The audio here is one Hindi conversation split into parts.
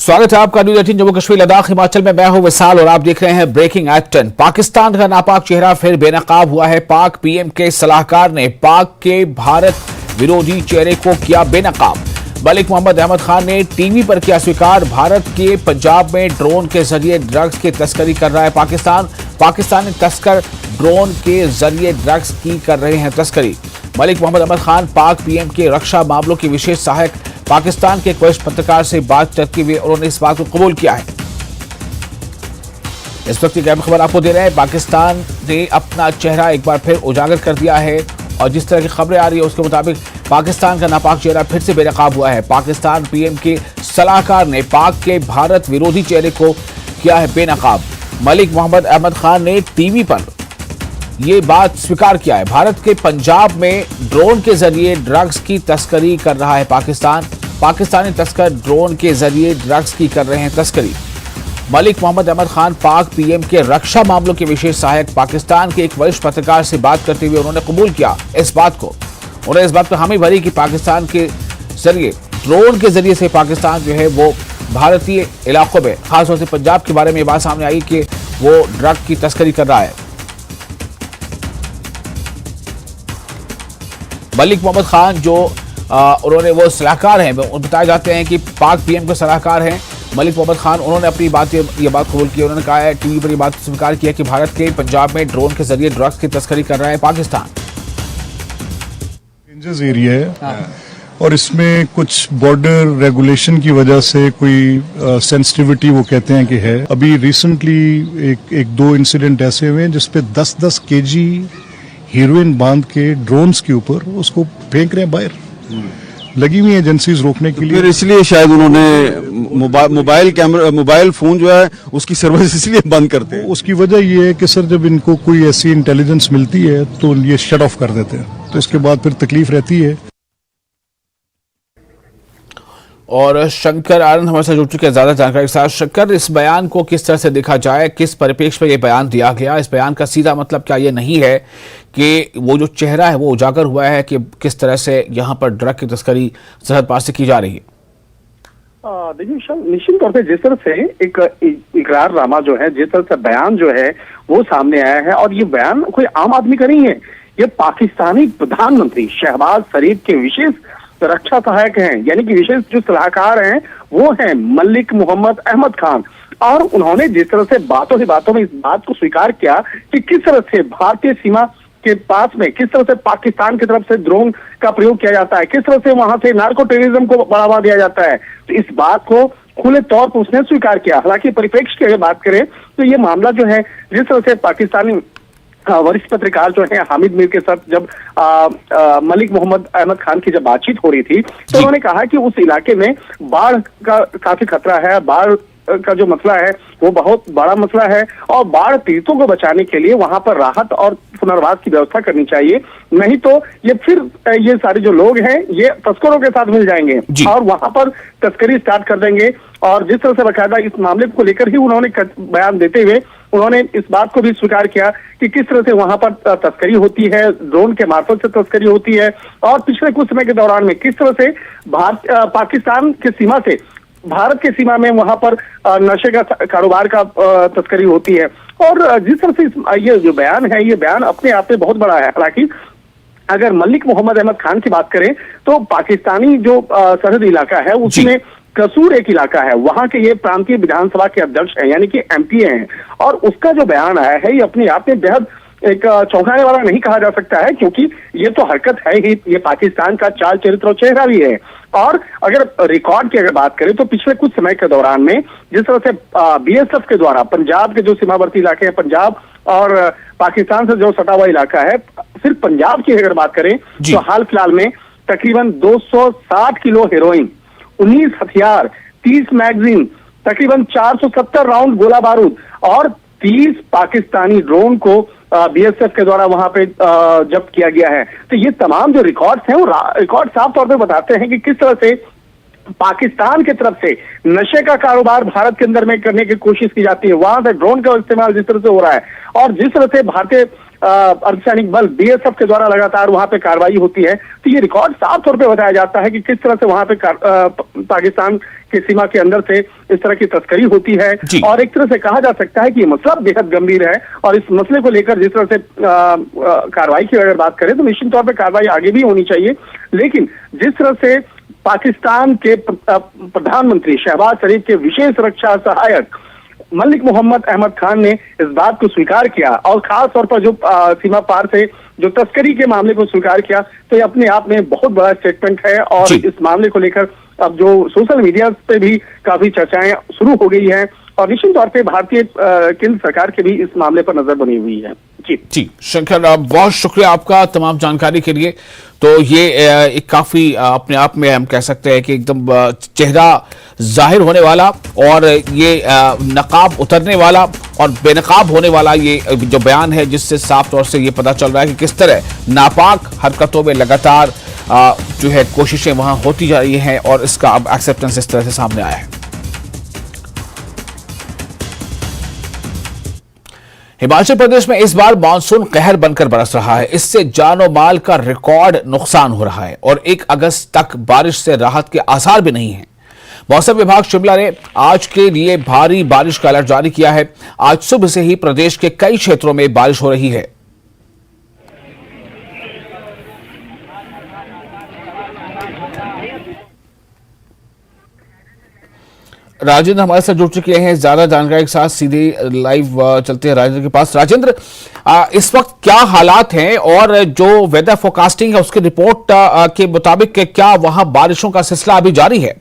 स्वागत है आपका न्यूज 18 जम्मू कश्मीर लद्दाख हिमाचल में। मैं हूं विशाल और आप देख रहे हैं ब्रेकिंग एट 10। पाकिस्तान का नापाक चेहरा फिर बेनकाब हुआ है। पाक पीएम के सलाहकार ने पाक के भारत विरोधी चेहरे को किया बेनकाब। मलिक मोहम्मद अहमद खान ने टीवी पर किया स्वीकार, भारत के पंजाब में ड्रोन के जरिए ड्रग्स की तस्करी कर रहा है पाकिस्तान। पाकिस्तानी तस्कर ड्रोन के जरिए ड्रग्स की कर रहे हैं तस्करी। मलिक मोहम्मद अहमद खान पाक पीएम के रक्षा मामलों के विशेष सहायक पाकिस्तान के एक वरिष्ठ पत्रकार से बात करते हुए उन्होंने इस बात को कबूल किया है। इस वक्त की अहम खबर आपको दे रहे हैं। पाकिस्तान ने अपना चेहरा एक बार फिर उजागर कर दिया है और जिस तरह की खबरें आ रही है उसके मुताबिक पाकिस्तान का नापाक चेहरा फिर से बेनकाब हुआ है। पाकिस्तान पीएम के सलाहकार ने पाक के भारत विरोधी चेहरे को किया है बेनकाब। मलिक मोहम्मद अहमद खान ने टीवी पर ये बात स्वीकार किया है। भारत के पंजाब में ड्रोन के जरिए ड्रग्स की तस्करी कर रहा है पाकिस्तान। पाकिस्तानी तस्कर ड्रोन के जरिए ड्रग्स की कर रहे हैं तस्करी। मलिक मोहम्मद अहमद खान पाक पीएम के रक्षा मामलों के विशेष सहायक पाकिस्तान के एक वरिष्ठ पत्रकार से बात करते हुए उन्होंने कबूल किया इस बात को। उन्होंने इस बात पर हामी भरी कि पाकिस्तान के जरिए ड्रोन के जरिए से पाकिस्तान जो है वो भारतीय इलाकों में खासतौर से पंजाब के बारे में ये बात सामने आई कि वो ड्रग की तस्करी कर रहा है। मलिक मोहम्मद खान जो उन्होंने वो सलाहकार हैं, बताए जाते हैं कि पाक पीएम के सलाहकार हैं मलिक मोहम्मद खान। उन्होंने अपनी ये बात कबूल की। उन्होंने कहा है टीवी पर ये बात स्वीकार किया कि भारत के पंजाब में ड्रोन के जरिए ड्रग्स की तस्करी कर रहा है पाकिस्तान। डेंजरस एरिया है और इसमें कुछ बॉर्डर रेगुलेशन की वजह से कोई सेंसिटिविटी वो कहते हैं कि है। अभी रिसेंटली एक दो इंसिडेंट ऐसे हुए हैं जिसपे 10-10 केजी हीरोइन बांध के ड्रोन्स के ऊपर उसको फेंक रहे हैं बाहर। लगी हुई एजेंसीज रोकने के लिए। फिर इसलिए शायद उन्होंने मोबाइल फोन जो है उसकी सर्विस इसलिए बंद करते हैं। उसकी वजह ये है कि सर जब इनको कोई ऐसी इंटेलिजेंस मिलती है तो ये शट ऑफ कर देते हैं, तो इसके बाद फिर तकलीफ रहती है। और शंकर आनंद हमारे साथ जुड़ चुके हैं ज्यादा जानकारी के साथ। शंकर, इस बयान को किस तरह से देखा जाए, किस परिप्रेक्ष्य में ये बयान दिया गया? इस बयान का सीधा मतलब क्या ये नहीं है कि वो जो चेहरा है वो उजागर हुआ है कि किस तरह से यहाँ पर ड्रग की तस्करी सरहद पार से की जा रही है? देखिए, निश्चित तौर पे जिस तरह से एक इकरारनामा जो है, जिस तरह से बयान जो है वो सामने आया है, और ये बयान कोई आम आदमी का नहीं है। ये पाकिस्तानी प्रधानमंत्री शहबाज शरीफ के विशेष रक्षा सहायक हैं, यानी कि विशेष जो सलाहकार हैं वो हैं मलिक मोहम्मद अहमद खान। और उन्होंने जिस तरह से बातों ही बातों में इस बात को स्वीकार किया कि किस तरह से भारतीय सीमा के पास में किस तरह से पाकिस्तान की तरफ से ड्रोन का प्रयोग किया जाता है, किस तरह से वहां से नार्को टेररिज्म को बढ़ावा दिया जाता है, तो इस बात को खुले तौर पर उसने स्वीकार किया। हालांकि परिप्रेक्ष्य की अगर बात करें तो ये मामला जो है, जिस तरह से पाकिस्तानी वरिष्ठ पत्रकार जो है हामिद मीर के साथ जब मलिक मोहम्मद अहमद खान की जब बातचीत हो रही थी तो उन्होंने कहा कि उस इलाके में बाढ़ का काफी खतरा है, बाढ़ का जो मसला है वो बहुत बड़ा मसला है, और बाढ़ पीड़ितों को बचाने के लिए वहां पर राहत और पुनर्वास की व्यवस्था करनी चाहिए, नहीं तो ये फिर ये सारे जो लोग हैं ये तस्करों के साथ मिल जाएंगे और वहां पर तस्करी स्टार्ट कर देंगे। और जिस तरह से बाकायदा इस मामले को लेकर ही उन्होंने बयान देते हुए उन्होंने इस बात को भी स्वीकार किया कि किस तरह से वहां पर तस्करी होती है, ड्रोन के मार्फत से तस्करी होती है, और पिछले कुछ समय के दौरान में किस तरह से पाकिस्तान की सीमा से भारत की सीमा में वहां पर नशे का कारोबार का तस्करी होती है। और जिस तरह से ये जो बयान है, ये बयान अपने आप में बहुत बड़ा है। हालांकि अगर मलिक मोहम्मद अहमद खान की बात करें तो पाकिस्तानी जो सरहदी इलाका है उसमें कसूर एक इलाका है, वहां के ये प्रांतीय विधानसभा के अध्यक्ष हैं, यानी कि एमपी हैं, और उसका जो बयान आया है ये अपने आप में बेहद एक चौंकाने वाला नहीं कहा जा सकता है, क्योंकि ये तो हरकत है ही, ये पाकिस्तान का चाल चरित्र और चेहरा भी है। और अगर रिकॉर्ड की अगर बात करें तो पिछले कुछ समय के दौरान में जिस तरह से बीएसएफ के द्वारा पंजाब के जो सीमावर्ती इलाके हैं, पंजाब और पाकिस्तान से जो सटा हुआ इलाका है, सिर्फ पंजाब की अगर बात करें तो हाल फिलहाल में तकरीबन 260 किलो हेरोइन, 19 हथियार, 30 मैगजीन, तकरीबन 470 राउंड गोला बारूद और 30 पाकिस्तानी ड्रोन को बीएसएफ के द्वारा वहां पे जब्त किया गया है। तो ये तमाम जो रिकॉर्ड्स हैं वो रिकॉर्ड साफ तौर पे बताते हैं कि किस तरह से पाकिस्तान की तरफ से नशे का कारोबार भारत के अंदर में करने की कोशिश की जाती है, वहां से ड्रोन का इस्तेमाल जिस तरह से हो रहा है, और जिस तरह से भारतीय अर्धसैनिक बल बीएसएफ के द्वारा लगातार वहां पे कार्रवाई होती है। तो ये रिकॉर्ड साफ तौर पे बताया जाता है कि किस तरह से वहां पे पाकिस्तान की सीमा के अंदर से इस तरह की तस्करी होती है। और एक तरह से कहा जा सकता है कि ये मसला बेहद गंभीर है और इस मसले को लेकर जिस तरह से कार्रवाई की अगर बात करें तो निश्चित तौर पर कार्रवाई आगे भी होनी चाहिए। लेकिन जिस तरह से पाकिस्तान के प्रधानमंत्री शहबाज शरीफ के विशेष रक्षा सहायक मलिक मोहम्मद अहमद खान ने इस बात को स्वीकार किया और खास तौर पर जो सीमा पार से जो तस्करी के मामले को स्वीकार किया, तो ये अपने आप में बहुत बड़ा स्टेटमेंट है। और इस मामले को लेकर अब जो सोशल मीडिया पे भी काफी चर्चाएं शुरू हो गई हैं और निश्चित तौर पे भारतीय केंद्र सरकार की भी इस मामले पर नजर बनी हुई है। जी शंकर, बहुत शुक्रिया आपका तमाम जानकारी के लिए। तो ये एक काफी अपने आप में हम कह सकते हैं कि एकदम चेहरा जाहिर होने वाला और ये नकाब उतरने वाला और बेनकाब होने वाला ये जो बयान है, जिससे साफ तौर से ये पता चल रहा है कि किस तरह नापाक हरकतों में लगातार जो है कोशिशें वहां होती जा रही हैं और इसका अब एक्सेप्टेंस इस तरह से सामने आया है। हिमाचल प्रदेश में इस बार मानसून कहर बनकर बरस रहा है। इससे जानो माल का रिकॉर्ड नुकसान हो रहा है और 1 अगस्त तक बारिश से राहत के आसार भी नहीं हैं। मौसम विभाग शिमला ने आज के लिए भारी बारिश का अलर्ट जारी किया है। आज सुबह से ही प्रदेश के कई क्षेत्रों में बारिश हो रही है। राजेंद्र हमारे साथ जुड़ चुके हैं ज्यादा जानकारी के साथ। सीधे लाइव चलते हैं राजेंद्र के पास। राजेंद्र, इस वक्त क्या हालात हैं और जो वेदर फोरकास्टिंग है उसकी रिपोर्ट के मुताबिक क्या वहां बारिशों का सिलसिला अभी जारी है?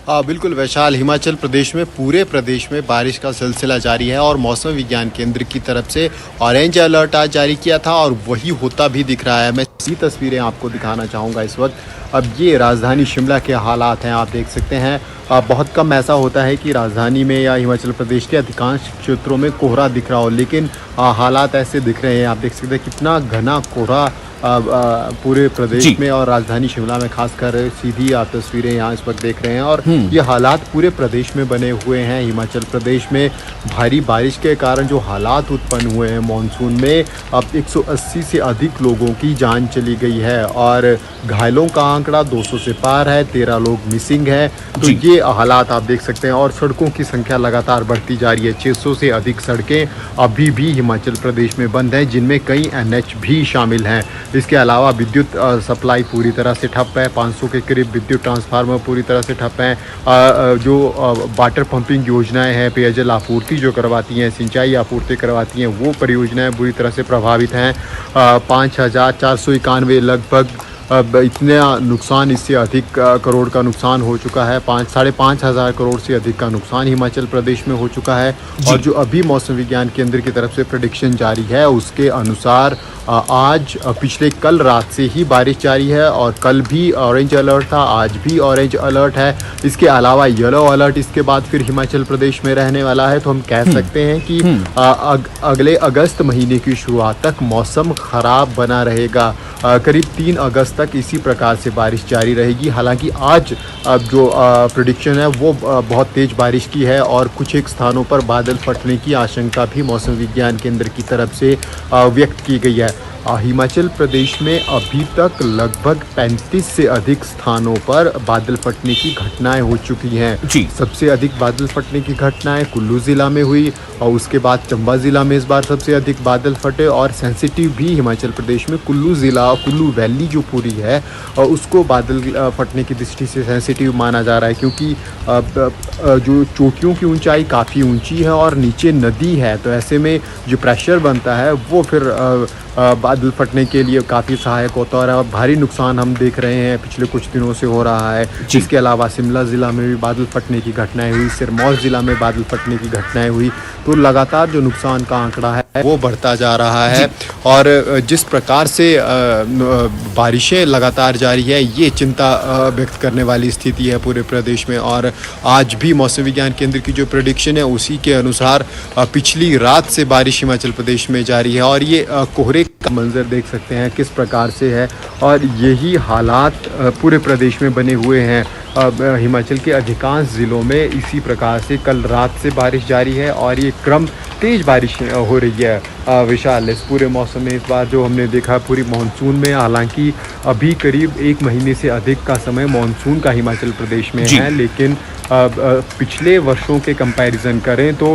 बिल्कुल वैशाल, हिमाचल प्रदेश में पूरे प्रदेश में बारिश का सिलसिला जारी है और मौसम विज्ञान केंद्र की तरफ से ऑरेंज अलर्ट आज जारी किया था और वही होता भी दिख रहा है। मैं इसी तस्वीरें आपको दिखाना चाहूँगा इस वक्त। अब ये राजधानी शिमला के हालात हैं, आप देख सकते हैं। बहुत कम ऐसा होता है कि राजधानी में या हिमाचल प्रदेश के अधिकांश क्षेत्रों में कोहरा दिख रहा हो, लेकिन हालात ऐसे दिख रहे हैं। आप देख सकते हैं कितना घना कोहरा पूरे प्रदेश में और राजधानी शिमला में खासकर सीधी आप तस्वीरें यहाँ इस वक्त देख रहे हैं। और ये हालात पूरे प्रदेश में बने हुए हैं। हिमाचल प्रदेश में भारी बारिश के कारण जो हालात उत्पन्न हुए हैं मानसून में, अब 180 से अधिक लोगों की जान चली गई है और घायलों का आंकड़ा 200 से पार है, 13 लोग मिसिंग है। तो ये हालात आप देख सकते हैं और सड़कों की संख्या लगातार बढ़ती जा रही है। 600 से अधिक सड़कें अभी भी हिमाचल प्रदेश में बंद हैं, जिनमें कई NH भी शामिल हैं। इसके अलावा विद्युत सप्लाई पूरी तरह से ठप है। 500 के करीब विद्युत ट्रांसफार्मर पूरी तरह से ठप हैं। जो वाटर पंपिंग योजनाएं हैं, पेयजल आपूर्ति जो करवाती हैं, सिंचाई आपूर्ति करवाती हैं, वो परियोजनाएं बुरी तरह से प्रभावित हैं। 5491 लगभग अब इतना नुकसान, इससे अधिक करोड़ का नुकसान हो चुका है। 5,500 करोड़ से अधिक का नुकसान हिमाचल प्रदेश में हो चुका है। और जो अभी मौसम विज्ञान केंद्र की तरफ से प्रेडिक्शन जारी है उसके अनुसार आज पिछले कल रात से ही बारिश जारी है और कल भी ऑरेंज अलर्ट था, आज भी ऑरेंज अलर्ट है। इसके अलावा येलो अलर्ट इसके बाद फिर हिमाचल प्रदेश में रहने वाला है। तो हम कह सकते हैं कि अगले अगस्त महीने की शुरुआत तक मौसम खराब बना रहेगा। करीब 3 अगस्त तक इसी प्रकार से बारिश जारी रहेगी। हालांकि आज जो प्रेडिक्शन है वो बहुत तेज बारिश की है और कुछ एक स्थानों पर बादल फटने की आशंका भी मौसम विज्ञान केंद्र की तरफ से व्यक्त की गई है। हिमाचल प्रदेश में अभी तक लगभग 35 से अधिक स्थानों पर बादल फटने की घटनाएं हो चुकी हैं। सबसे अधिक बादल फटने की घटनाएं कुल्लू ज़िला में हुई और उसके बाद चंबा ज़िला में इस बार सबसे अधिक बादल फटे। और सेंसिटिव भी हिमाचल प्रदेश में कुल्लू ज़िला, कुल्लू वैली जो पूरी है उसको बादल फटने की दृष्टि से सेंसिटिव माना जा रहा है, क्योंकि जो चोटियों की ऊंचाई काफ़ी ऊंची है और नीचे नदी है। तो ऐसे में जो प्रेशर बनता है वो फिर बादल फटने के लिए काफ़ी सहायक होता है और भारी नुकसान हम देख रहे हैं पिछले कुछ दिनों से हो रहा है। इसके अलावा शिमला ज़िला में भी बादल फटने की घटनाएं हुई, सिरमौर ज़िला में बादल फटने की घटनाएं हुई। तो लगातार जो नुकसान का आंकड़ा है वो बढ़ता जा रहा है और जिस प्रकार से बारिशें लगातार जारी है ये चिंता व्यक्त करने वाली स्थिति है पूरे प्रदेश में। और आज भी मौसम विज्ञान केंद्र की जो प्रेडिक्शन है उसी के अनुसार पिछली रात से बारिश हिमाचल प्रदेश में जारी है और ये कोहरे का मंजर देख सकते हैं किस प्रकार से है, और यही हालात पूरे प्रदेश में बने हुए हैं। हिमाचल के अधिकांश ज़िलों में इसी प्रकार से कल रात से बारिश जारी है और ये क्रम तेज़ बारिश हो रही है। विशाल, इस पूरे मौसम में इस बार जो हमने देखा पूरी मानसून में, हालांकि अभी करीब 1 महीने से अधिक का समय मानसून का हिमाचल प्रदेश में है, लेकिन पिछले वर्षों के कंपैरिजन करें तो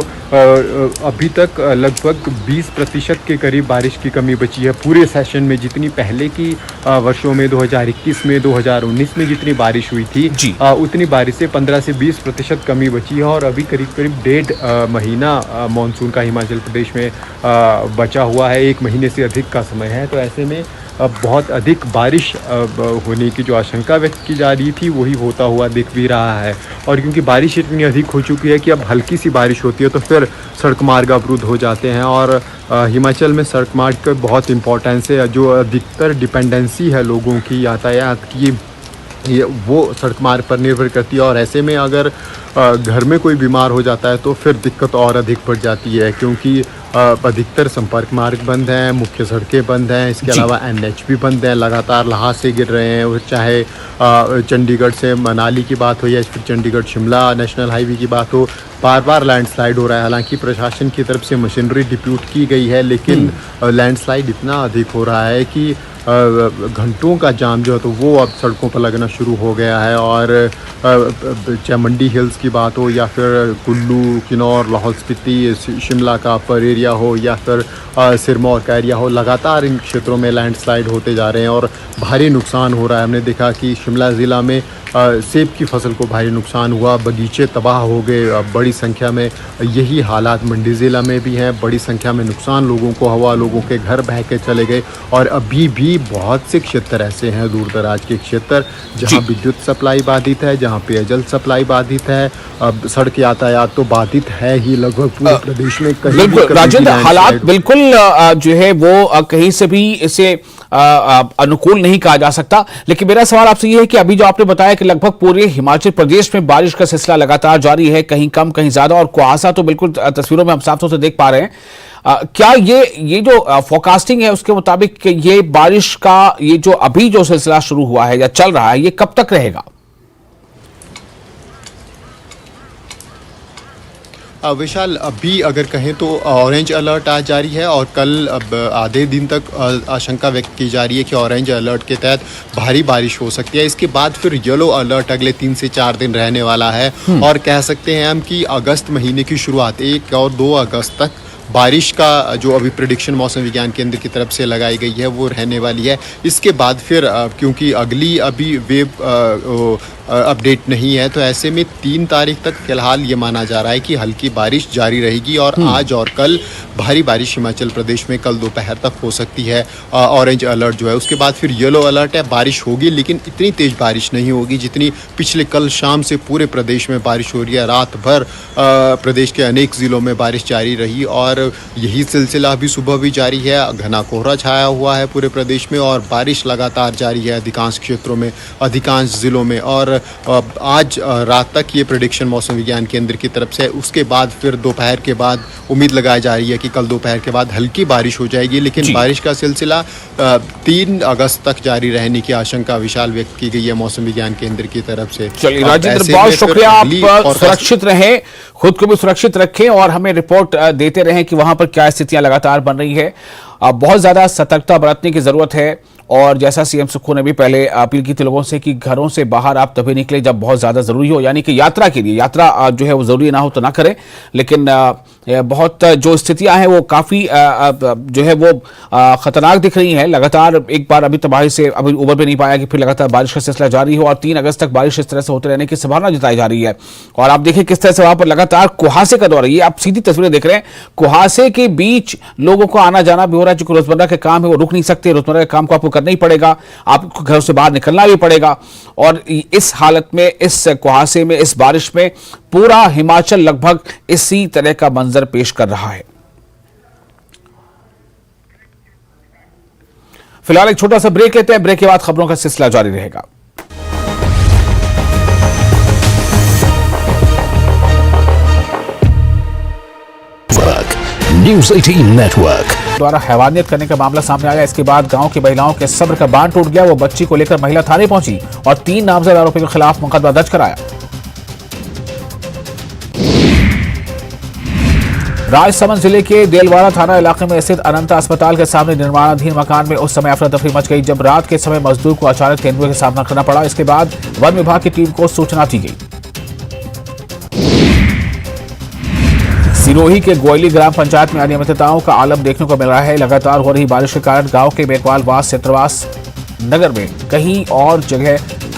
अभी तक लगभग 20% के करीब बारिश की कमी बची है पूरे सेशन में। जितनी पहले की वर्षों में 2021 में, 2019 में जितनी बारिश हुई थी, उतनी बारिश से 15 से 20% कमी बची है। और अभी करीब 1.5 महीना मानसून का हिमाचल प्रदेश में बचा हुआ है, 1 महीने से अधिक का समय है। तो ऐसे में बहुत अधिक बारिश होने की जो आशंका व्यक्त की जा रही थी वही होता हुआ दिख भी रहा है। और क्योंकि बारिश इतनी अधिक हो चुकी है कि अब हल्की सी बारिश होती है तो फिर सड़क मार्ग अवरुद्ध हो जाते हैं। और हिमाचल में सड़क मार्ग का बहुत इम्पोर्टेंस है, जो अधिकतर डिपेंडेंसी है लोगों की यातायात की, ये वो सड़क मार्ग पर निर्भर करती है। और ऐसे में अगर घर में कोई बीमार हो जाता है तो फिर दिक्कत और अधिक बढ़ जाती है, क्योंकि अधिकतर संपर्क मार्ग बंद हैं, मुख्य सड़कें बंद हैं, इसके अलावा NH भी बंद हैं, लगातार ल्हासे गिर रहे हैं। और चाहे चंडीगढ़ से मनाली की बात हो या फिर चंडीगढ़ शिमला नेशनल हाईवे की बात हो, बार बार लैंडस्लाइड हो रहा है। हालांकि प्रशासन की तरफ से मशीनरी डिप्यूट की गई है, लेकिन लैंडस्लाइड इतना अधिक हो रहा है कि घंटों का जाम जो है तो वो अब सड़कों पर लगना शुरू हो गया है। और चाहे मंडी हिल्स की बात हो या फिर कुल्लू, किन्नौर, लाहौल स्पीति, शिमला का अपर एरिया हो या फिर सिरमौर का एरिया हो, लगातार इन क्षेत्रों में लैंडस्लाइड होते जा रहे हैं और भारी नुकसान हो रहा है। हमने देखा कि शिमला ज़िला में सेब की फसल को भारी नुकसान हुआ, बगीचे तबाह हो गए बड़ी संख्या में। यही हालात मंडी ज़िला में भी हैं, बड़ी संख्या में नुकसान लोगों को हुआ, लोगों के घर बह के चले गए। और अभी भी बहुत से क्षेत्र ऐसे हैं, दूर दराज के क्षेत्र, जहां विद्युत सप्लाई बाधित है, जहां पेयजल सप्लाई बाधित है, अब सड़क यातायात तो बाधित है ही लगभग पूरे प्रदेश में। बिल्कुल राजेंद्र, हालात बिल्कुल जो है वो कहीं से भी इसे अनुकूल नहीं कहा जा सकता। लेकिन मेरा सवाल आपसे ये है कि अभी जो आपने बताया कि लगभग पूरे हिमाचल प्रदेश में बारिश का सिलसिला लगातार जारी है, कहीं कम कहीं ज्यादा, और कुहासा तो बिल्कुल तस्वीरों में हम साफ तौर से देख पा रहे हैं। क्या ये जो फोरकास्टिंग है उसके मुताबिक ये बारिश का ये जो अभी जो सिलसिला शुरू हुआ है या चल रहा है, ये कब तक रहेगा? विशाल, अभी अगर कहें तो ऑरेंज अलर्ट आज जारी है और कल अब आधे दिन तक आशंका व्यक्त की जा रही है कि ऑरेंज अलर्ट के तहत भारी बारिश हो सकती है। इसके बाद फिर येलो अलर्ट अगले 3 से 4 दिन रहने वाला है। और कह सकते हैं हम कि अगस्त महीने की शुरुआत 1 और 2 अगस्त तक बारिश का जो अभी प्रेडिक्शन मौसम विज्ञान केंद्र की तरफ से लगाई गई है वो रहने वाली है। इसके बाद फिर क्योंकि अगली अभी वेव अपडेट नहीं है, तो ऐसे में 3 तारीख तक फिलहाल ये माना जा रहा है कि हल्की बारिश जारी रहेगी। और आज और कल भारी बारिश हिमाचल प्रदेश में कल दोपहर तक हो सकती है। ऑरेंज अलर्ट जो है, उसके बाद फिर येलो अलर्ट है। बारिश होगी लेकिन इतनी तेज बारिश नहीं होगी जितनी पिछले कल शाम से पूरे प्रदेश में बारिश हो रही है। रात भर प्रदेश के अनेक ज़िलों में बारिश जारी रही और यही सिलसिला अभी सुबह भी जारी है। घना कोहरा छाया हुआ है पूरे प्रदेश में और बारिश लगातार जारी है अधिकांश क्षेत्रों में, अधिकांश ज़िलों में। और आज रात तक ये प्रेडिक्शन मौसम विज्ञान केंद्र की तरफ से, उसके बाद फिर दोपहर के बाद उम्मीद लगाई जा रही है कि कल दोपहर के बाद हल्की बारिश हो जाएगी। लेकिन बारिश का सिलसिला 3 अगस्त तक जारी रहने की आशंका विशाल व्यक्त की गई है मौसम विज्ञान केंद्र की तरफ से। चलिए राजेंद्र, बहुत शुक्रिया। आप सुरक्षित रहें, खुद को भी सुरक्षित रखें और हमें रिपोर्ट देते रहें कि वहां पर क्या स्थितियां लगातार बन रही है। बहुत ज्यादा सतर्कता बरतने की जरूरत है। और जैसा सीएम सुक्खू ने भी पहले अपील की थी लोगों से कि घरों से बाहर आप तभी निकले जब बहुत ज्यादा जरूरी हो, यानी कि यात्रा के लिए, यात्रा जो है वो जरूरी ना हो तो ना करें। लेकिन बहुत जो स्थितियां हैं वो काफी जो है वो खतरनाक दिख रही हैं। लगातार एक बार अभी तबाही से अभी उबर भी नहीं पाया कि फिर लगातार बारिश का सिलसिला जारी हो और 3 अगस्त तक बारिश इस तरह से होते रहने की संभावना जताई जा रही है। और आप देखिए किस तरह से वहां पर लगातार कुहासे का दौर है। ये आप सीधी तस्वीरें देख रहे हैं, कुहासे के बीच लोगों को आना जाना भी हो रहा है। जो रोजमर्रा के काम है वो रुक नहीं सकते, रोजमर्रा के काम को आपको करना ही पड़ेगा, आपको घर से बाहर निकलना भी पड़ेगा। और इस हालत में, इस कुहासे में, इस बारिश में पूरा हिमाचल लगभग इसी तरह का मंजर पेश कर रहा है। फिलहाल एक छोटा सा ब्रेक लेते हैं, ब्रेक के बाद खबरों का सिलसिला जारी रहेगा। News 18 Network. द्वारा हैवानियत करने का मामला सामने आया। इसके बाद गांव की महिलाओं के सब्र का बांध टूट गया। वो बच्ची को लेकर महिला थाने पहुंची और 3 नामजद आरोपियों के खिलाफ मुकदमा दर्ज कराया। राजसमंद जिले के देलवाड़ा थाना इलाके में स्थित अनंता अस्पताल के सामने निर्माणाधीन मकान में उस समय अफरा तफरी मच गई जब रात के समय मजदूर को अचानक तेंदुए का सामना करना पड़ा। इसके बाद वन विभाग की टीम को सूचना दी गई। सिरोही के गोयली ग्राम पंचायत में अनियमितताओं का आलम देखने को मिल रहा है। लगातार हो रही बारिश के कारण गांव के बेकवालवास चित्रवास नगर में कई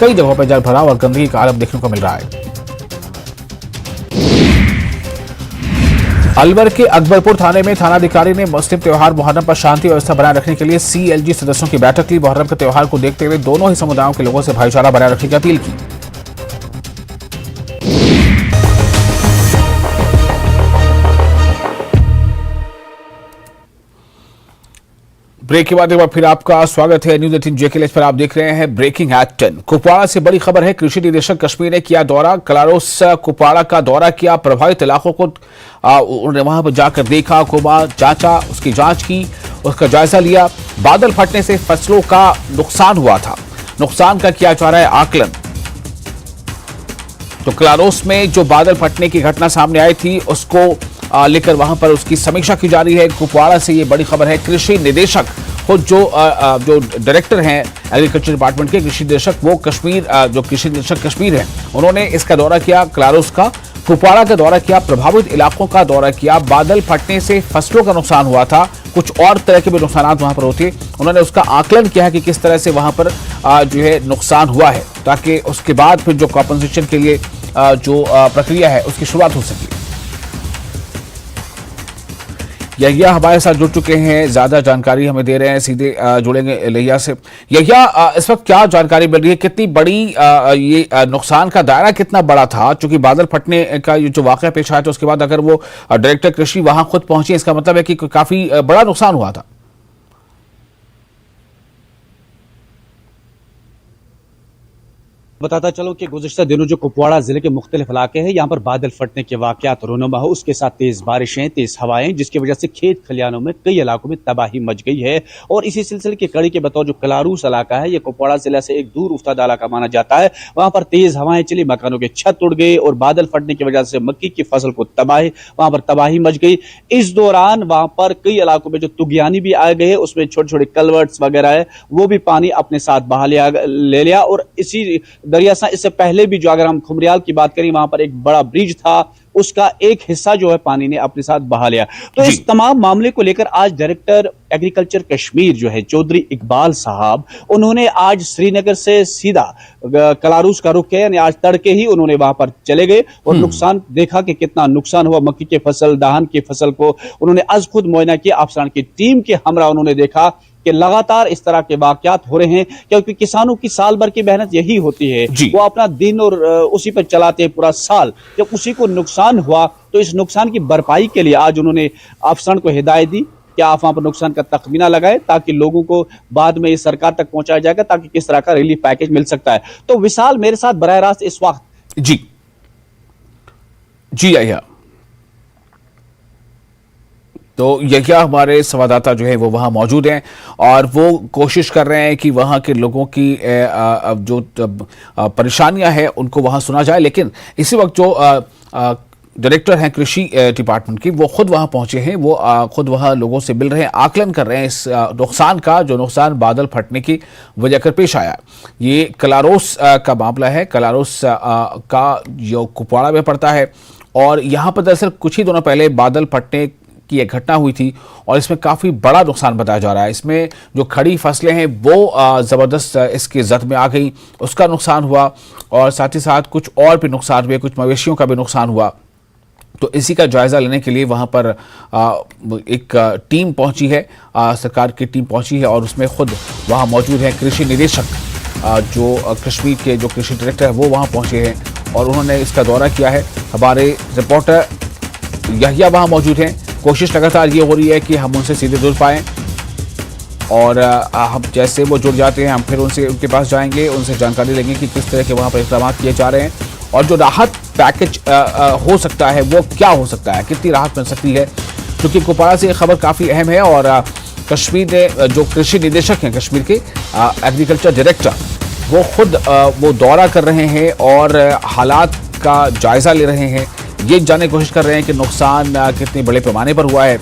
जगहों पर जल भराव और गंदगी का आलम देखने को मिल रहा है। अलवर के अकबरपुर थाने में थानाधिकारी ने मुस्लिम त्योहार मुहर्रम पर शांति व्यवस्था बनाए रखने के लिए CLG सदस्यों की बैठक ली। मुहर्रम के त्योहार को देखते हुए दोनों ही समुदायों के लोगों से भाईचारा बनाए रखने की अपील की। ब्रेक के बाद एक बार फिर आपका स्वागत है न्यूज 18 JK पर। आप देख रहे हैं ब्रेकिंग एट 10। कुपवाड़ा से बड़ी खबर है। कृषि निदेशक कश्मीर ने किया दौरा। कलारोस कुपवाड़ा का दौरा किया। प्रभावित इलाकों को उन्होंने वहां पर जाकर देखा, घूमा, जांचा, उसकी जांच की, उसका जायजा लिया। बादल फटने से फसलों का नुकसान हुआ था। नुकसान का किया जा रहा है आकलन। तो कलारोस में जो बादल फटने की घटना सामने आई थी उसको लेकर वहां पर उसकी समीक्षा की जा रही है। कुपवाड़ा से ये बड़ी खबर है। कृषि निदेशक खुद जो डायरेक्टर हैं एग्रीकल्चर डिपार्टमेंट के कृषि निदेशक, वो जो कृषि निदेशक कश्मीर है, उन्होंने इसका दौरा किया, कलारोस का, कुपवाड़ा का दौरा किया, प्रभावित इलाकों का दौरा किया। बादल फटने से फसलों का नुकसान हुआ था, कुछ और तरह के भी नुकसान वहां पर होते, उन्होंने उसका आकलन किया है कि किस तरह से वहां पर जो है नुकसान हुआ है, ताकि उसके बाद फिर जो कॉम्पनसेशन के लिए जो प्रक्रिया है उसकी शुरुआत हो सके। यहिया हमारे साथ जुड़ चुके हैं, ज्यादा जानकारी हमें दे रहे हैं, सीधे जुड़ेंगे लिया से। यहिया, इस वक्त क्या जानकारी मिल रही है? कितनी बड़ी ये नुकसान का दायरा कितना बड़ा था? चूंकि बादल फटने का ये जो वाकया पेश आया तो उसके बाद अगर वो डायरेक्टर कृषि वहां खुद पहुंचे, इसका मतलब है कि काफी बड़ा नुकसान हुआ था। बताता चलो कि गुज़िश्ता दिनों जो कुपवाड़ा जिले के मुख्तलिफ इलाके हैं, यहाँ पर बादल फटने के वाकयात रोनुमा हो, उसके साथ तेज बारिशें, तेज हवाएं, जिसकी वजह से खेत खलियानों में कई इलाकों में तबाही मच गई है। और इसी सिलसिले की कड़ी के बतौर जो कलारूस इलाका है, ये कुपवाड़ा जिले से एक दूर उफ्तादा इलाका माना जाता है। वहां पर तेज हवाएं चली, मकानों के छत उड़ गए और बादल फटने की वजह से मक्की की फसल को वहां पर तबाही मच गई। इस दौरान वहां पर कई इलाकों में जो तुगियानी भी आ गए, उसमें छोटे छोटे कलवर्ट्स वगैरह है, वो भी पानी अपने साथ बहा ले लिया। और इसी दरिया सा इससे पहले भी जो अगर हम खुमरियाल की बात करें, वहां पर एक बड़ा ब्रिज था, उसका एक हिस्सा जो है पानी ने अपने साथ बहा लिया। तो इस तमाम मामले को लेकर आज डायरेक्टर एग्रीकल्चर कश्मीर जो है चौधरी इकबाल साहब, उन्होंने आज श्रीनगर से सीधा कलारूस का रुख किया, यानी आज तड़के ही उन्होंने वहां पर चले गए और नुकसान देखा कि कितना नुकसान हुआ मक्की की फसल, दहान की फसल को उन्होंने आज खुद मुआयना किया। अफसरान की टीम के हमरा उन्होंने देखा कि लगातार इस तरह के वाकयात हो रहे हैं, क्योंकि किसानों की साल भर की मेहनत यही होती है, वो अपना दिन और उसी पर चलाते हैं पूरा साल। जब उसी को नुकसान हुआ तो इस नुकसान की भरपाई के लिए आज उन्होंने अफसरान को हिदायत दी कि आप वहां पर नुकसान का तखमीना लगाए, ताकि लोगों को बाद में इस सरकार तक पहुंचाया जाएगा, ताकि किस तरह का रिलीफ पैकेज मिल सकता है। तो विशाल मेरे साथ बराह रास्त इस वक्त जी आइया। तो यही हमारे संवाददाता जो है वो वहां मौजूद हैं और वो कोशिश कर रहे हैं कि वहां के लोगों की जो परेशानियां हैं उनको वहां सुना जाए। लेकिन इसी वक्त जो डायरेक्टर हैं कृषि डिपार्टमेंट की, वो खुद वहां पहुंचे हैं, वो खुद वहां लोगों से मिल रहे हैं, आकलन कर रहे हैं इस नुकसान का, जो नुकसान बादल फटने की वजह कर पेश आया। ये कलारोस का मामला है। कलारोस का जो कुपवाड़ा में पड़ता है और यहाँ पर दरअसल कुछ ही दिनों पहले बादल फटने की एक घटना हुई थी और इसमें काफ़ी बड़ा नुकसान बताया जा रहा है। इसमें जो खड़ी फसलें हैं वो ज़बरदस्त इसके जद में आ गई, उसका नुकसान हुआ और साथ ही साथ कुछ और भी नुकसान हुए, कुछ मवेशियों का भी नुकसान हुआ। तो इसी का जायज़ा लेने के लिए वहाँ पर एक टीम पहुँची है, सरकार की टीम पहुँची है और उसमें खुद वहाँ मौजूद हैं कृषि निदेशक, जो कश्मीर के जो कृषि डायरेक्टर है वो वहाँ पहुँचे हैं और उन्होंने इसका दौरा किया है। हमारे रिपोर्टर यहिया वहाँ मौजूद हैं। कोशिश लगातार ये हो रही है कि हम उनसे सीधे जुड़ पाएँ और हम जैसे वो जुड़ जाते हैं हम फिर उनके पास जाएंगे, उनसे जानकारी लेंगे कि किस तरह के वहाँ पर इक़दाम किए जा रहे हैं और जो राहत पैकेज हो सकता है वो क्या हो सकता है, कितनी राहत मिल सकती है। क्योंकि कुपवाड़ा से ये खबर काफ़ी अहम है और कश्मीर ने जो कृषि निदेशक हैं कश्मीर के एग्रीकल्चर डायरेक्टर वो खुद वो दौरा कर रहे हैं और हालात का जायजा ले रहे हैं। ये जानने की कोशिश कर रहे हैं कि नुकसान कितने बड़े पैमाने पर हुआ है।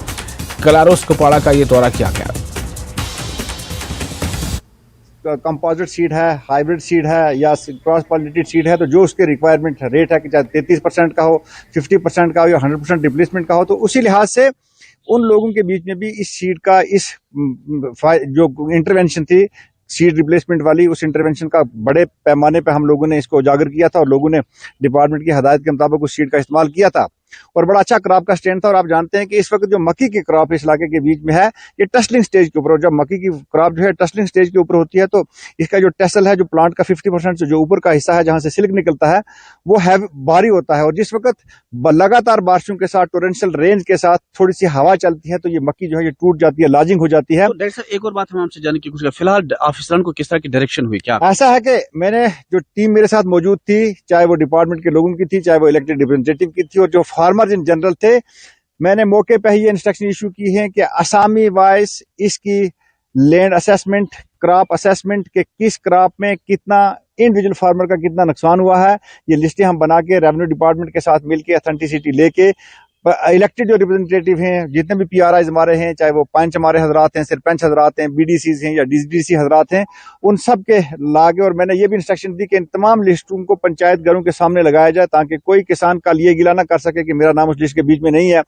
कलारोस कुपवाड़ा का ये दौरा किया गया। कंपोजिट सीड है, हाइब्रिड सीड है या क्रॉस पॉलिनेटेड सीड है, तो जो उसके रिक्वायरमेंट रेट है कि चाहे 33% का हो, 50% का हो या 100% रिप्लेसमेंट का हो, तो उसी लिहाज से उन लोगों के बीच में भी इस सीड का जो इंटरवेंशन थी सीड रिप्लेसमेंट वाली, उस इंटरवेंशन का बड़े पैमाने पे हम लोगों ने इसको उजागर किया था और लोगों ने डिपार्टमेंट की हदायत के मुताबिक उस सीड का इस्तेमाल किया था और बड़ा अच्छा क्रॉप का स्टैंड था। और आप जानते हैं कि इस वक्त जो मक्की की क्रॉप इस इलाके के बीच में है ये टसलिंग स्टेज के ऊपर, और जब मक्की की क्रॉप जो है टसलिंग स्टेज के ऊपर होती है तो इसका जो टेसल है, जो प्लांट का 50% से जो ऊपर का हिस्सा है जहां से सिल्क निकलता है वो भारी होता है। और जिस वक्त लगातार बारिशों के साथ, टोरेंशियल रेंज के साथ थोड़ी सी हवा चलती है तो ये मक्की जो है ये टूट जाती है, लाजिंग हो जाती है। तो डायरेक्टर साहब एक और बात हम आपसे जानने की कोशिश करें, फिलहाल ऑफिसरान को किस तरह की डायरेक्शन हुई? क्या ऐसा है कि मैंने जो टीम मेरे साथ मौजूद थी, चाहे वो डिपार्टमेंट के लोगों की थी, चाहे वो इलेक्टेड रिप्रेजेंटेटिव की थी और जो फार्मर्स इन जनरल थे, मैंने मौके पे ही ये इंस्ट्रक्शन इशू की है कि असामी वाइज इसकी लैंड असेसमेंट, क्रॉप असेसमेंट के किस क्रॉप में कितना इंडिविजुअल फार्मर का कितना नुकसान हुआ है, ये लिस्टें हम बना के रेवेन्यू डिपार्टमेंट के साथ मिलकर अथेंटिसिटी लेके इलेक्टेड जो रिप्रेजेंटेटिव हैं, जितने भी पीआरआईज हमारे हैं, चाहे वो पंच हमारे हजरात हैं, सरपंच हजरात हैं, बीडीसीज हैं या डीडीसी हजरात हैं, उन सब के लागे। और मैंने ये भी इंस्ट्रक्शन दी कि इन तमाम लिस्टों को पंचायत घरों के सामने लगाया जाए ताकि कोई किसान कल ये गिला ना कर सके कि मेरा नाम उस लिस्ट के बीच में नहीं है।